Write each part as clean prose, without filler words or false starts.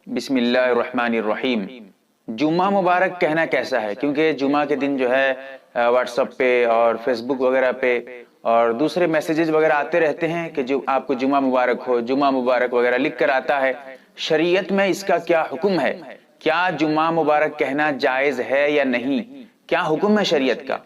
بسم اللہ الرحمن الرحیم۔ جمعہ مبارک کہنا کیسا ہے؟ کیونکہ جمعہ کے دن جو ہے واٹس ایپ پہ اور فیس بک وغیرہ پہ اور دوسرے میسیجز وغیرہ آتے رہتے ہیں کہ جو آپ کو جمعہ مبارک ہو، جمعہ مبارک وغیرہ لکھ کر آتا ہے۔ شریعت میں اس کا کیا حکم ہے؟ کیا جمعہ مبارک کہنا جائز ہے یا نہیں؟ کیا حکم ہے شریعت کا؟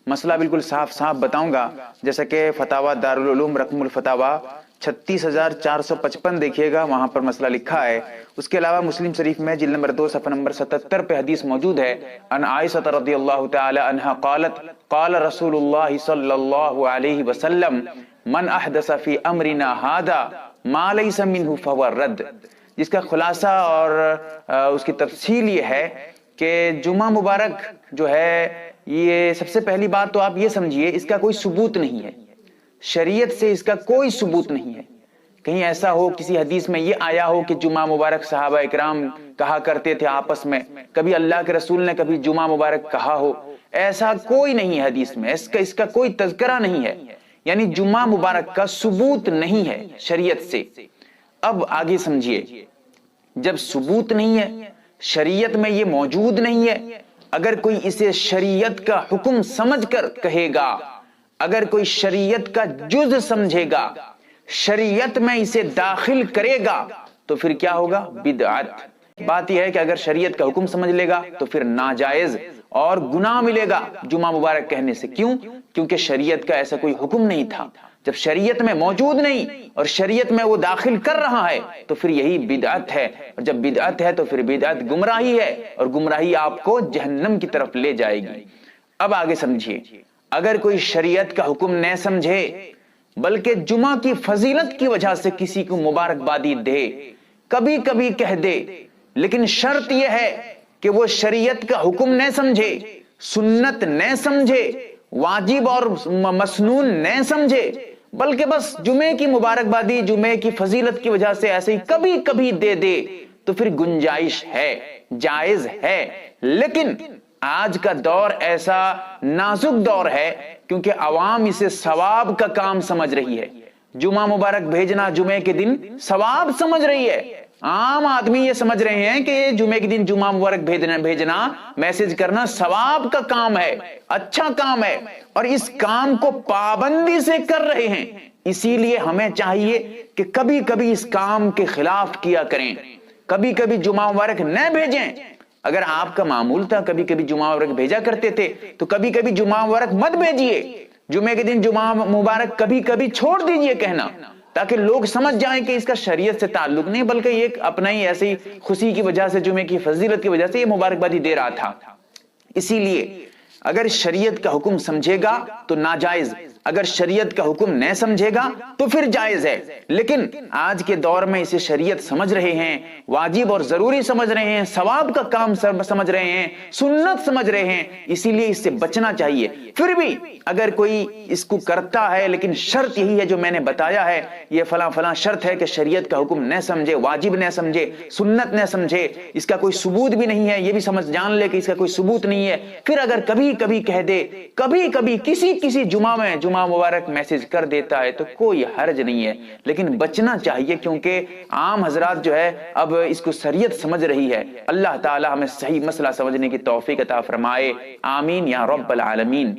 مسئلہ بالکل صاف صاف بتاؤں گا، جیسا کہ فتاوی دارالعلوم رقم الفتاوی 36455 دیکھیے گا، وہاں پر مسئلہ لکھا ہے۔ اس کے علاوہ مسلم شریف میں جلد نمبر 2 صفحہ نمبر 77 پہ حدیث موجود ہے، ان عائشہ رضی اللہ تعالی عنہا قالت قال رسول اللہ صلی اللہ علیہ وسلم من احدث فی امرنا ھذا ما لیس منہ فہو رد، جس کا خلاصہ اور اس کی تفصیل یہ ہے کہ جمعہ مبارک جو ہے، یہ سب سے پہلی بات تو آپ یہ سمجھیے اس کا کوئی ثبوت نہیں ہے، شریعت سے اس کا کوئی ثبوت نہیں ہے۔ کہیں ایسا ہو کسی حدیث میں یہ آیا ہو کہ جمعہ مبارک صحابہ اکرام کہا کرتے تھے آپس میں، کبھی اللہ کے رسول نے کبھی جمعہ مبارک کہا ہو، ایسا کوئی نہیں ہے حدیث میں، اس کا کوئی تذکرہ نہیں ہے، یعنی جمعہ مبارک کا ثبوت نہیں ہے شریعت سے۔ اب آگے سمجھیے، جب ثبوت نہیں ہے، شریعت میں یہ موجود نہیں ہے، اگر کوئی اسے شریعت کا حکم سمجھ کر کہے گا، اگر کوئی شریعت کا جز سمجھے گا، شریعت میں اسے داخل کرے گا، تو پھر کیا ہوگا؟ بدعت۔ بات یہ ہے کہ اگر شریعت کا حکم سمجھ لے گا تو پھر ناجائز اور گناہ ملے گا جمعہ مبارک کہنے سے۔ کیوں؟ کیونکہ شریعت کا ایسا کوئی حکم نہیں تھا۔ جب شریعت میں موجود نہیں اور شریعت میں وہ داخل کر رہا ہے تو پھر یہی بدعت ہے، اور جب بدعت ہے تو پھر بدعت گمراہی ہے، اور گمراہی آپ کو جہنم کی طرف لے جائے گی۔ اب آگے سمجھیے، اگر کوئی شریعت کا حکم نہ سمجھے بلکہ جمعہ کی فضیلت کی وجہ سے کسی کو مبارکبادی دے، کبھی کبھی کہہ دے، لیکن شرط یہ ہے کہ وہ شریعت کا حکم نہ سمجھے، سنت نہ سمجھے، واجب اور مسنون نہ سمجھے، بلکہ بس جمعے کی مبارکبادی، جمعے کی فضیلت کی وجہ سے ایسے ہی کبھی کبھی دے دے، تو پھر گنجائش ہے، جائز ہے۔ لیکن آج کا دور ایسا نازک دور ہے کیونکہ عوام اسے ثواب کا کام سمجھ رہی ہے۔ جمعہ مبارک بھیجنا جمعے کے دن ثواب سمجھ رہی ہے۔ عام آدمی یہ سمجھ رہے ہیں کہ جمعے کے دن جمعہ مبارک بھیجنا، میسج کرنا ثواب کا کام ہے، اچھا کام ہے، اور اس کام کو پابندی سے کر رہے ہیں۔ اسی لیے ہمیں چاہیے کہ کبھی کبھی اس کام کے خلاف کیا کریں، کبھی کبھی جمعہ مبارک نہ بھیجیں۔ اگر آپ کا معمول تھا کبھی کبھی جمعہ مبارک بھیجا کرتے تھے تو کبھی کبھی جمعہ مبارک مت بھیجیے، جمعے کے دن جمعہ مبارک کبھی کبھی چھوڑ دیجئے کہنا، تاکہ لوگ سمجھ جائیں کہ اس کا شریعت سے تعلق نہیں، بلکہ یہ اپنا ہی ایسی خوشی کی وجہ سے، جمعے کی فضیلت کی وجہ سے یہ مبارکبادی دے رہا تھا۔ اسی لیے اگر شریعت کا حکم سمجھے گا تو ناجائز، اگر شریعت کا حکم نہ سمجھے گا تو پھر جائز ہے۔ لیکن آج کے دور میں اسے شریعت سمجھ رہے ہیں، واجب اور ضروری سمجھ رہے ہیں، ثواب کا کام سمجھ رہے ہیں، سنت سمجھ رہے ہیں، اسی لیے اس سے بچنا چاہیے۔ پھر بھی اگر کوئی اس کو کرتا ہے، لیکن شرط یہی ہے جو میں نے بتایا ہے، یہ فلاں فلاں شرط ہے کہ شریعت کا حکم نہ سمجھے، واجب نہ سمجھے، سنت نہ سمجھے، اس کا کوئی ثبوت بھی نہیں ہے، یہ بھی جان لے کہ اس کا کوئی ثبوت نہیں ہے، پھر اگر کبھی کبھی کہہ دے، کبھی کبھی کسی جمعہ میں جمعہ مبارک میسج کر دیتا ہے تو کوئی حرج نہیں ہے، لیکن بچنا چاہیے کیونکہ عام حضرات جو ہے اب اس کو شریعت سمجھ رہی ہے۔ اللہ تعالی ہمیں صحیح مسئلہ سمجھنے کی توفیق عطا فرمائے، آمین یا رب العالمین۔